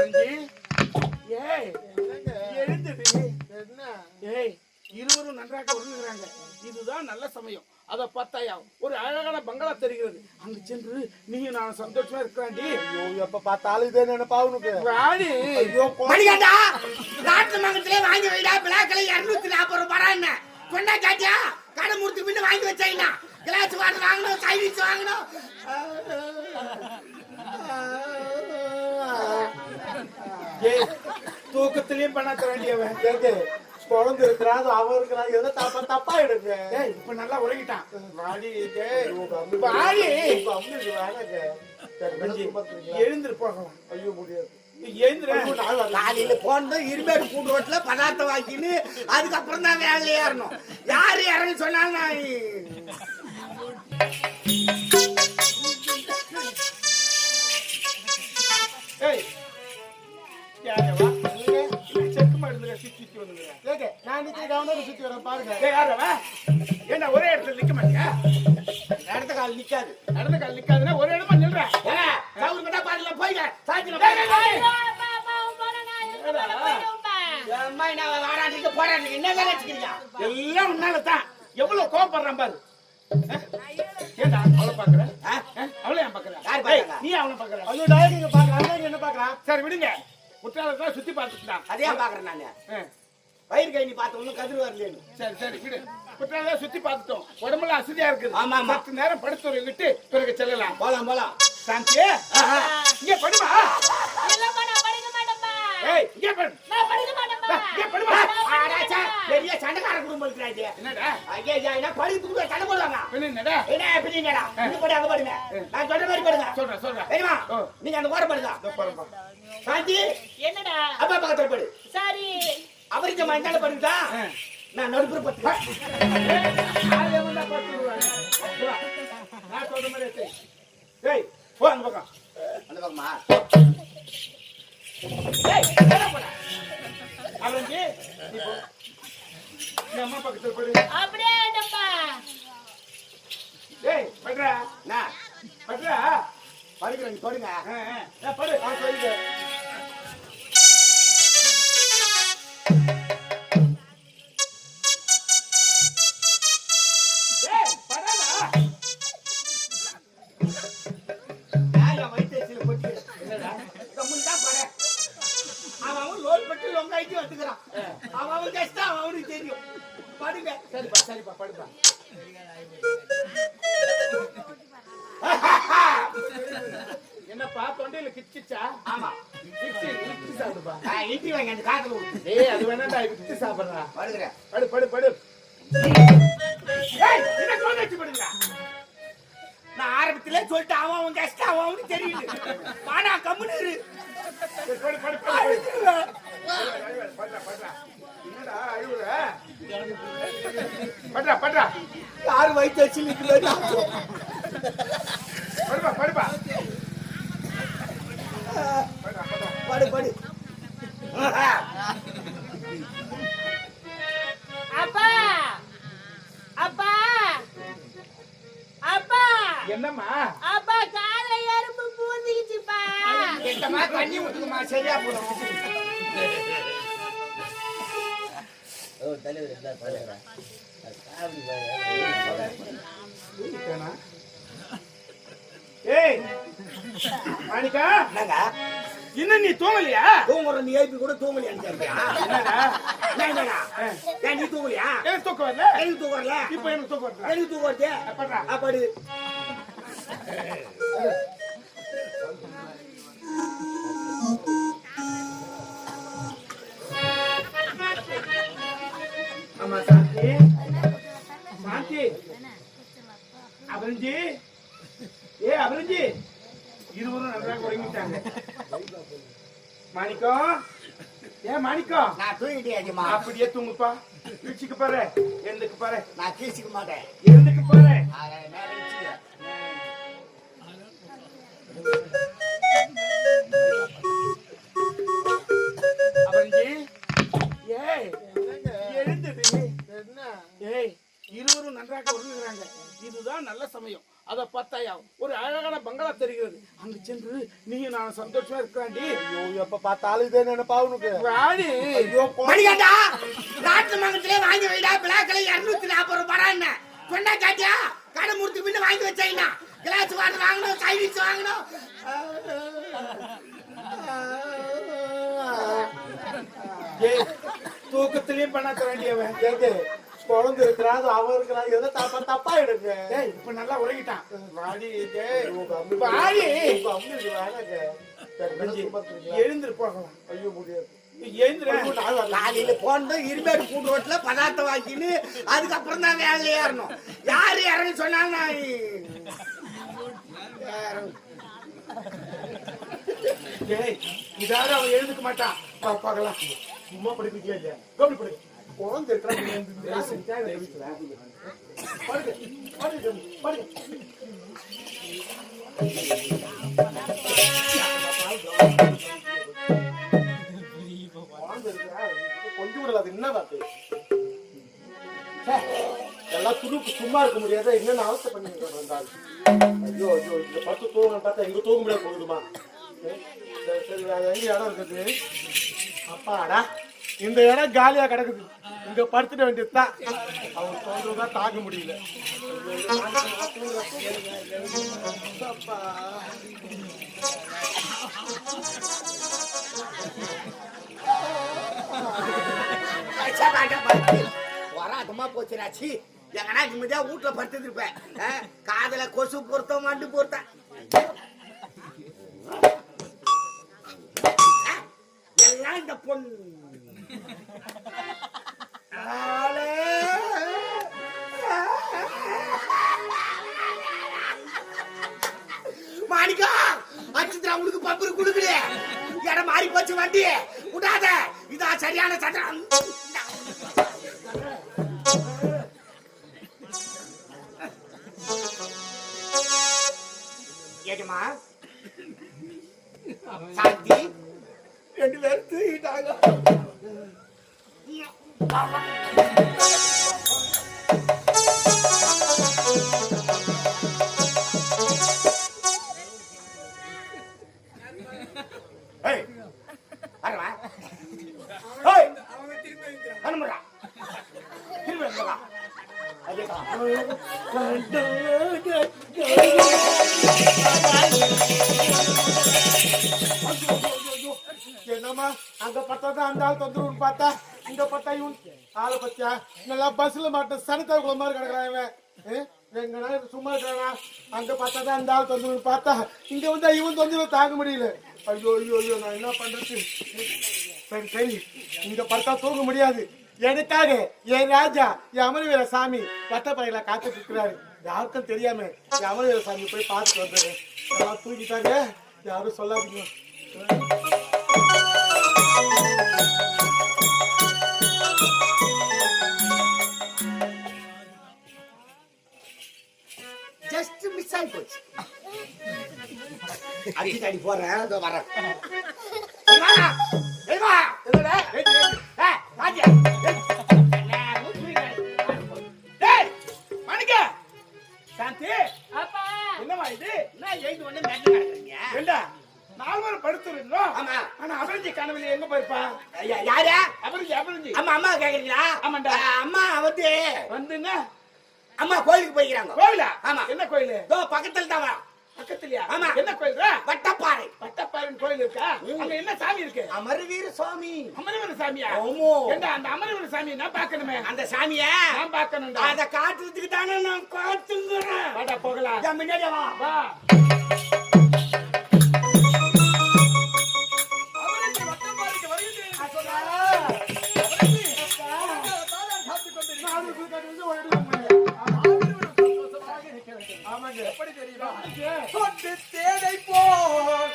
ஏய் எழுந்துடு. ஏய் இருவரும் நன்றாக உறங்குகிறாங்க. இதுதான் நல்ல சமயம். அத பார்த்தாயா ஒரு அழகான பங்களா தெரிகிறது. அங்கு சென்று நீயும் நான் சந்தோஷமா இருக்கிறாண்டி. ஐயோ எப்ப பார்த்தாலும் இதே நினைப்பா உனக்கு. ராணி மணிகண்டா நாட்டு மங்கத்திலே வாங்கி வைடா. பிளாக்ல 240 ரூபாய் என்ன சொன்னா காட்டியா? கடை முடிச்சு பின்ன வாங்கி வச்சீங்கன்னா கிளாஸ் வாட்டர் வாங்கணும், சைனீஸ் வாங்கணும். ஏய் தூக்கத்திலயும் பண்ண வேண்டியவன். குழந்தை இருக்கிறான், அவன் இருக்கிறான், எதோ தப்பா எடுங்க. இப்ப நல்லா உறங்கிட்டான். எழுந்திரு போகலாம். ஐயோ முடியாது. காலையில போனதும் இருமேடு கூட்டு ரோட்ல பதார்த்தம் வாங்கின்னு அதுக்கப்புறம் தான் வேலையில ஏறணும். யாரு இறங்கி சொன்னாலும் சுத்தி வரேன் பாருங்க. ஏன்னா ஒரே இடத்துல நிக்க மாட்டியா? இடத்த கால் நிக்காது. நடந்த கால் நிக்காதுன்னா ஒரு இடமா நில்ற. பாருல போய்ங்க எல்லாம் உன்னாலதான். எவ்வளவு கோவப்படுறான் பாரு. ஏண்டா அவளை பாக்குற? அவளை ஏன் பாக்குற? நீ அவனை பாக்குற? ஐயோ டாக்டர் பாக்குறாங்க, என்ன பாக்குறான்? சரி விடுங்க. குற்றாலத்தான் சுத்தி பார்த்துட்டான். அதே பாக்குறேன் நானு. வயிறு கை நீ பார்த்தோம்னு கதிர் வரலேன்னு. சரி சரி விடு. குற்றாலம் சுத்தி பார்த்துட்டோம். உடம்புல அசதியா இருக்குது. ஆமா ஆமா. 10 நேரம் படுத்துற விட்டு பிறகு செல்லலாம். போலாம் போலாம். சாந்தி இங்க படுமா? ஏய் இங்க படு. நான் படிக்க மாட்டேன்ப்பா. இங்க படுமா? ஆடாச்சா பெரிய சண்டைக்கார குடும்பம் இருக்குறாங்க. என்னடா? ஐயா ஐயா என்ன படிப்புக்கு சண்டை போடுவாங்க. என்னடா? என்ன எப்படிங்கடா? நீ படி அங்க படுங்க. நான் சொல்ற மாதிரி படுங்க. சொல்றேன். தெரியுமா? நீங்க அந்த ஓர படுங்க. பாருப்பா. சாந்தி என்னடா? அப்பா பக்கத்துல படு. சரி. அவருக்கு மண்டால படுங்கடா. நான் நடுப்புற படுறேன். ஆளே வந்தா படுத்துறாங்க. நான் சொல்ற மாதிரி செய். டேய் போ அந்த பக்கம். அந்த பக்கமா? டேய் என்ன போடா? அவரஞ்சி நீ போ. நீ அம்மா பக்கத்துல படு. அப்படியே டப்பா. டேய் படுடா. நான் படுடா. படுறேன் படுங்க. படு. சொல்லுங்க. அவன் கஷ்டம் அவனுக்கு தெரியும். படுங்க. சரிப்பா படுப்பா. என்னப்பா தொண்டையில கிச்சிச்சா? ஆமா கிச்சி சாப்பிடுப்பா. இட்லி வாங்கி அந்த காத்துல ஊத்து. ஏய் அது வேணாம்டா, கிச்சி சாப்பிடுறா. படுகிறேன். படு. ஏய் என்ன கோதைச்சு படுங்க. நான் ஆரம்பத்திலே சொல்லிட்டு அவன் கஷ்டம் அவனுக்கு தெரியுது. வாடா கம்முனு இரு. படு. என்னடா அழுவுற? படுறா. யாரு வயிற்று வச்சு நிற்கிறது? படுப்பா. படு. அப்பா என்னம்மா? அப்பா காலை எறும்பு பூந்துக்கிச்சுப்பா. எட்டமா தண்ணி ஊத்துக்குமா சரியா போடும். ஏய் மாணிக்கா, என்னங்க இன்னும் நீ தூங்கலையா? தூங்குற நீ ஏபி கூட தூங்கலையான்னு கேட்பியா? என்னடா நீ தூங்கலையா? எனக்கு தூக்கம் வரல. எனக்கு தூக்கம் வரல. இப்போ எனக்கு தூக்கம் வரல. எனக்கு தூக்கம் வருது. அப்படி ஆமா சாந்தி அபரஞ்சி. அபரஞ்சி இருவரும் நன்றாக உறங்கிட்டாங்க. மாணிக்கம் மாணிக்கம் நான் தூங்கிட்டேன். அப்படியே தூங்குப்பா. கீழ்ச்சிக்கு பாரு, எழுந்துக்கு பாரு. நான் கீழ்ச்சிக்க மாட்டேன். எழுந்துக்கு பாரு. அபரஞ்சி எழுந்துடு. இருவரும் நன்றாக உறங்குகிறாங்க. இதுதான் நல்ல சமயம். அதை பார்த்தாயா ஒரு அழகான பங்களா தெரிகிறது. அங்கு சென்று நீயும் நான் சந்தோஷமா இருக்கிறாண்டி. ஐயோ எப்ப பார்த்தாலும் இதே நினைப்பா உனக்கு. வாடி. ஐயோ மணிகண்டா நாட்டு மங்கத்திலே வாங்கி வைடா பிளாக் கலர் 240 ரூபாய் என்ன சொன்னா காட்டியா கடை முடிச்சு பின்ன வாங்கி வச்சீங்கன்னா கிளாஸ் வாட்டர் வாங்கணும் சைடிஸ் வாங்கணும். தூக்கத்திலயும் பண்ண வேண்டியவன் குழந்தை இருக்கிறாது அவன் இருக்கிறாது எதை தப்பா தப்பா எடுங்க. இப்ப நல்லா உறங்கிட்டான். வாடி எழுந்திரு போகலாம். ஐயோ முடியாது. காலையில போனது இருமேடு கூட்டு ரோட்ல பதார்த்தம் வாங்கின்னு அதுக்கப்புறம் தான் வேலையில ஏறணும். யாரு இறங்கி சொன்னாங்க இதாவது அவன் எழுந்துக்க மாட்டான். பார்க்கலாம். சும்மா படிப்பிக்கல இல்லையா? கவனி படி. குழந்தை இருக்கிறாங்க கொஞ்சம் விடல. அது என்ன வார்த்தை? எல்லாம் துடுப்பு சும்மா இருக்க முடியாத என்னென்ன அவஸ்தை பண்ணிட்டு வந்தால். ஐயோ ஐயோ இந்த பத்து தூங்கணும் பார்த்தா எங்க தூங்க முடியாது போகுதுமா. சரி வேற எங்க இடம் இருக்குது? அப்பாடா இந்த இடம் காலியா கிடக்குது. இங்க படுத்துட வேண்டியதுதான். அவன் தோன்றதான் தாங்க முடியல. வராட்டமா போச்சுராச்சி. எங்கன்னா நிம்மதியா வீட்டுல படுத்து இருப்பேன். காதல கொசு பொருத்தம் மண்டு பொருத்தம் எல்லாம் இந்த பொண்ணு மாணிக்கா அச்சுத்ரா உனக்கு பம்பரு குடுக்கல. இடம் மாறி போச்சு வண்டி விடாத. இதா சரியான சட்டம். ஏமா சாந்தி 2 பேரும் தூக்கிட்டாங்க. என்னம்மா அங்க பார்த்தா அந்த ஆள் தொந்தரவுன்னு பார்த்தா இங்க பார்த்தா இவன் ஆளை பத்தியா நல்லா பஸ்ல மாட்டேன் சனித்தா குளம் மாதிரி கிடக்குறான் இவன். எங்கன்னா சும்மா இருக்கிறானா? அங்க பார்த்தா அந்த ஆள் தொந்தரவுன்னு பார்த்தா இங்க வந்தா இவன் தொந்தரவு தாங்க முடியல. ஐயோ ஐயோ ஐயோ நான் என்ன பண்றது? சரி சரி இங்க பார்த்தா தூங்க முடியாது. எனக்காக என் ராஜா என் அமரவீர சாமி பட்டப்பறையில காத்துட்டு இருக்கிறாரு. யாருக்கும் தெரியாம என் அமரவீர சாமி போய் பார்த்துட்டு வந்துடுறேன். எல்லாம் தூக்கிட்டாங்க. யாரும் சொல்லாதீங்க. ஜஸ்ட் மிஸ் ஆகி போச்சு. அடிக்கடி போறேன் அதோ வரேன். சாந்தி அப்பா என்னமா இது? என்ன எழுந்து ஒண்ணு மேட்ச் நடக்குறீங்க? ஏண்டா 4 பேர் படுத்துருந்தோம். ஆமா. ஆனா அபரஞ்சி கனவுல எங்க போயிருப்பா? யாரு? அபரஞ்சி. அம்மா அம்மா கேக்குறீங்களா? ஆமாண்டா. அம்மா வந்துன்னா அம்மா கோயிலுக்கு போய்க்கிறாங்க. கோயிலா? ஆமா. என்ன கோயிலு? தோ பக்கத்துல தான். பக்கத்துலயா? ஆமா. என்ன கோயில்ரா? வட்டப்பாறை. வட்டப்பாறைன்னு கோயில் இருக்கா? அங்க என்ன சாமி இருக்கு? அமரவீர சுவாமி. அமரவீர சாமியா? ஆமா. ஏண்டா அந்த அமரவீர சாமியை நான் பார்க்கணுமே. அந்த சாமிய நான் பார்க்கணும்டா. அத காட்டுறதுக்கு தானே நான் காத்துங்கறேன். வாடா போகலாம். நான் முன்னாடி வா. வா. அமரவீர வட்டப்பாறைக்கு வருகிறேன். ஆமாங்க எப்படி தெரியுமா? தொட்டு தேனை போல்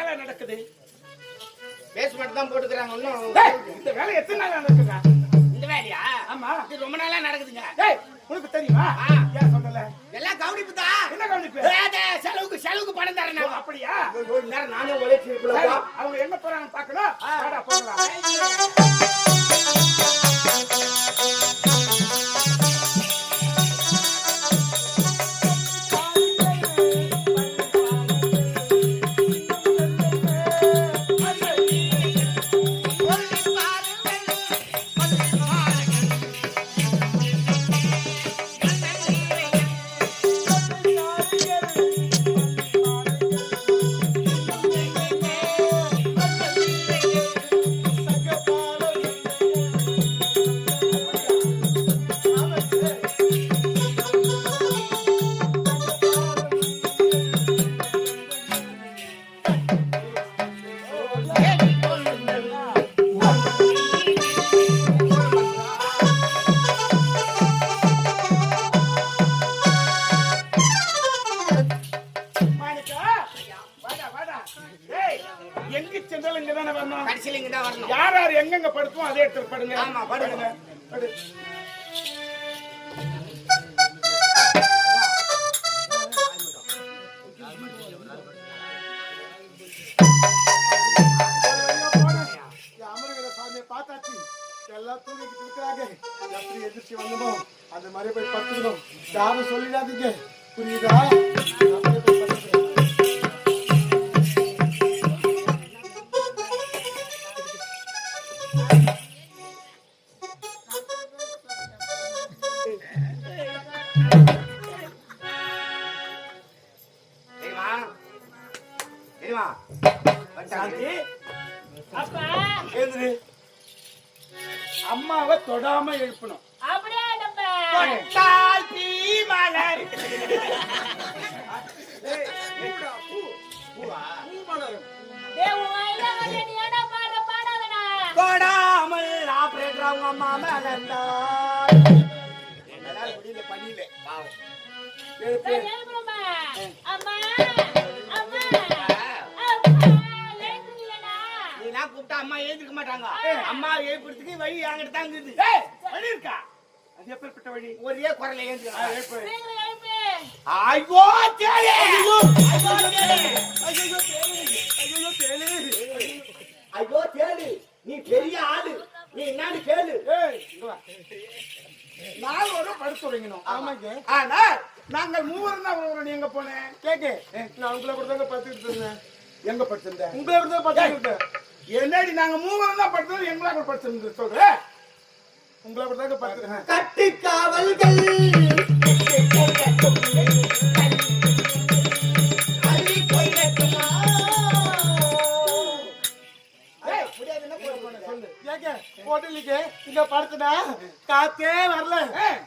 வேலை நடக்குது? பேஸ்மெண்ட் தான் போட்டுக்கிறாங்க இன்னும். டேய், இந்த வேலை எத்தனை நாள் நடக்குதா? இந்த வேலையா? ஆமா. இது ரொம்ப நாளா நடக்குதுங்க. டேய், உனக்கு தெரியுமா? ஆ. ஏன் சொல்லல? எல்லாம் கவனிப்பு தான். என்ன கவனிப்பு? செலவுக்கு பணம் தரேன் ஓ, அப்படியா? நேரம் நானே உழைச்சி சரி, அவங்க எங்க போறாங்க பாக்கணும். வாடா போகலாம். மாணிக்கா, வாடா, வாடா. டேய், எங்க சென்றாலும் இங்கதானே வரணும். கடைசியில் இங்க தான் வரணும். யார் யார் எங்கெங்க படுத்துமோ அதே இடத்துல படுங்க. ஆமா, படுங்க. படு. அமரகிற சாமியை பார்த்தாச்சு. எல்லாம் தூங்கிட்டு இருக்கிறாங்க. எப்படி எதிர்ச்சி வந்தமோ அந்த மாதிரி போய் படுத்துக்கணும். யாரும் சொல்லிடாதீங்க, புரியுதா? அப்படியே போய் படுத்துக்கிறேன். தெரியுமா? தெரியுமா? சாந்தி, அப்பா எழுந்துரு. அம்மாவை தொடாம எழுப்பணும். அப்படியே டப்பா. தொட்டால் தீ மலர். டேய் உன் வாயில வந்து நீ ஏன்டா பாடாதடா. கொடாமல் ஆபரேட்டர் அவங்க அம்மா மேலந்தாள். என்னால முடியல, படியல. பாவம். எழுப்பு. டேய் எழுப்புறமா. அம்மா அம்மா எழுந்துடா. நீ நான் கூப்பிட்டா அம்மா எழுந்திருக்க மாட்டாங்க. அம்மா எழுப்புறதுக்கு வழி என்கிட்ட தான் இருக்குது. டேய், வழி இருக்கா? அது எப்பேற்பட்ட வழி? ஒரே குரலை எழுந்துக்கலாம். எழுப்பு. சீக்கிரம் எழுப்பு. ஐயோ தேடி, ஐயோ தேடி, ஐயோ தேடி. நீ பெரிய ஆளு, நீ என்னன்னு கேளு. ஏய், இங்க வா. நான் ஒரு படுத்துறீங்கணும். ஆமாங்க. ஆனா நாங்கள் மூவரும் தான் வருவோம். நீ எங்க போனேன்? கேக்கு, நான் உங்களை கூட தாங்க படுத்துக்கிட்டு இருந்தேன். எங்க படுத்திருந்த? உங்களை கூட தான் படுத்துக்கிட்டு இருந்தேன். என்னடி நாங்க மூவரும் தான் படுத்தோம், எங்களா கூட படுத்திருந்து சொல்ற? உங்களை கூட தாங்க படுத்துக்கிறேன். கட்டு காவல்கள் கேக்கு, ஹோட்டலுக்கு இங்க படுத்துனா காத்தே வரல.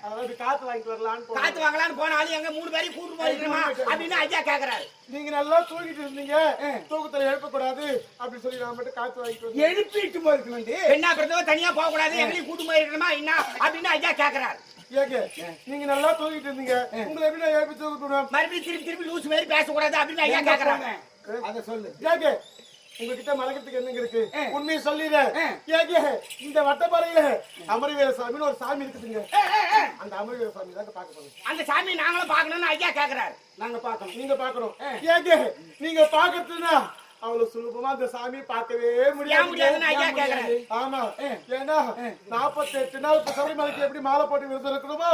அதாவது காத்து வாங்கிட்டு வரலான்னு போனேன். காத்து வாங்கலான்னு போனாலும் எங்க 3 பேரையும் கூட்டு போயிருக்கணுமா அப்படின்னு ஐயா கேக்குறாரு. நீங்க நல்லா தூங்கிட்டு இருந்தீங்க, தூக்கத்துல எழுப்ப கூடாது அப்படின்னு சொல்லி நான் மட்டும் காத்து வாங்கிட்டு வந்தேன். எழுப்பிட்டு போயிருக்கணும்டி. என்ன பிறந்தவ தனியா போக கூடாது, எங்களையும் கூட்டு போயிருக்கணுமா என்ன அப்படின்னு ஐயா கேக்குறாரு. கேக்கு, நீங்க நல்லா தூங்கிட்டு இருந்தீங்க, உங்களை எப்படி நான் எழுப்பி தூக்கணும்? மறுபடியும் திருப்பி திருப்பி லூசு மாதிரி பேசக்கூடாது அப்படின்னு ஐயா கேக்குறாங்க. அத சொல்லு. கேக்கு, உங்ககிட்ட மலக்கிறதுக்கு என்னங்க இருக்கு? உண்மையை சொல்லிடுறேன். கேக்கு, இந்த வட்டப்பாறையில அமரவீர சாமின்னு ஒரு சாமி இருக்குதுங்க. அந்த அமரவீர சாமி தாங்க பார்க்க போறோம். அந்த சாமி நாங்களும் பார்க்கணும்னு ஐயா கேக்குறாரு. நாங்க பார்க்கணும், நீங்க பார்க்கணும். கேக்கு, நீங்க பார்க்கறதுன்னா அவ்வளவு சுலபமா அந்த சாமி பார்க்கவே ஏன் முடியாது. முடியாதுன்னு ஐயா கேக்குறாரு. ஆமா, ஏன்னா 48 நாள் இப்ப சபரிமலைக்கு எப்படி மாலை போட்டு விரதம் இருக்கணுமோ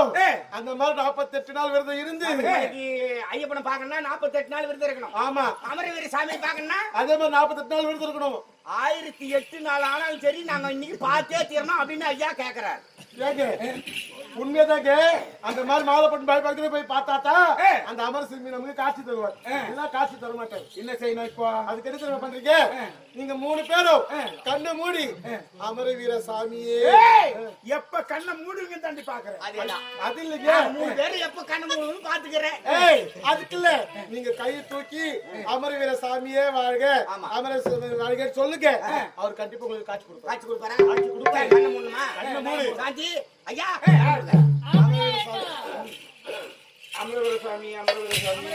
அந்த மாதிரி 48 நாள் விரதம் இருந்து இன்னைக்கு ஐயப்பனை பார்க்கணும்னா 48 நாள் விரதம் இருக்கணும். ஆமா, அமரவீர சாமி பார்க்கணும்னா அதே மாதிரி 48 நாள் விரதம் இருக்கணும். 1008 நாள் ஆனாலும் சரி நாங்க இன்னைக்கு பார்த்தே தீரணும் அப்படின்னு ஐயா கேக்குறாரு. கேக்கு, உண்மைதாங்க. அந்த மாதிரி மாலை போட்டு பக்கத்துல போய் பார்த்தாத்தா அந்த அமர் சிம்மி நமக்கு காட்சி தருவார். இதெல்லாம் காட்சி தர மாட்டார். என்ன செய்யணும் இப்போ? அதுக்கு என்ன தெரியுமா பண்றீங்க? நீங்க 3 பேரும் கண்ணை மூடி அமரவீர சாமியே. எப்ப கண்ணை மூடுங்க தாண்டி பாக்குறேன். அதேதான். அது இல்லைங்க. 3 பேரும் எப்ப கண்ணு மூணுன்னு பாத்துக்கிறேன். ஏய், அதுக்கு இல்ல. நீங்க கையை தூக்கி அமரவீர சாமியே வாழ்க, அமர வாழ்க சொல்லுங்க. அவர் கண்டிப்பா உங்களுக்கு காட்சி கொடுப்பார். காட்சி கொடுப்பாரா? காட்சி கொடுப்பாரு. கண்ணு மூணுமா? கண்ணை மூடு. காஞ்சி ஐயா அமரவீர சாமி, அமரவீர சாமி.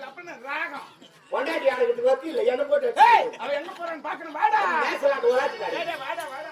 அப்படின்னு ராகம். பொண்டாட்டி ஆளுக்கு வக்கீல் என்ன போட்டு ஏய், அவன் எங்க போறான்னு பாக்கணும். வாடா பேசலாம் ஒரு ஆட்சி வாடா வாடா வாடா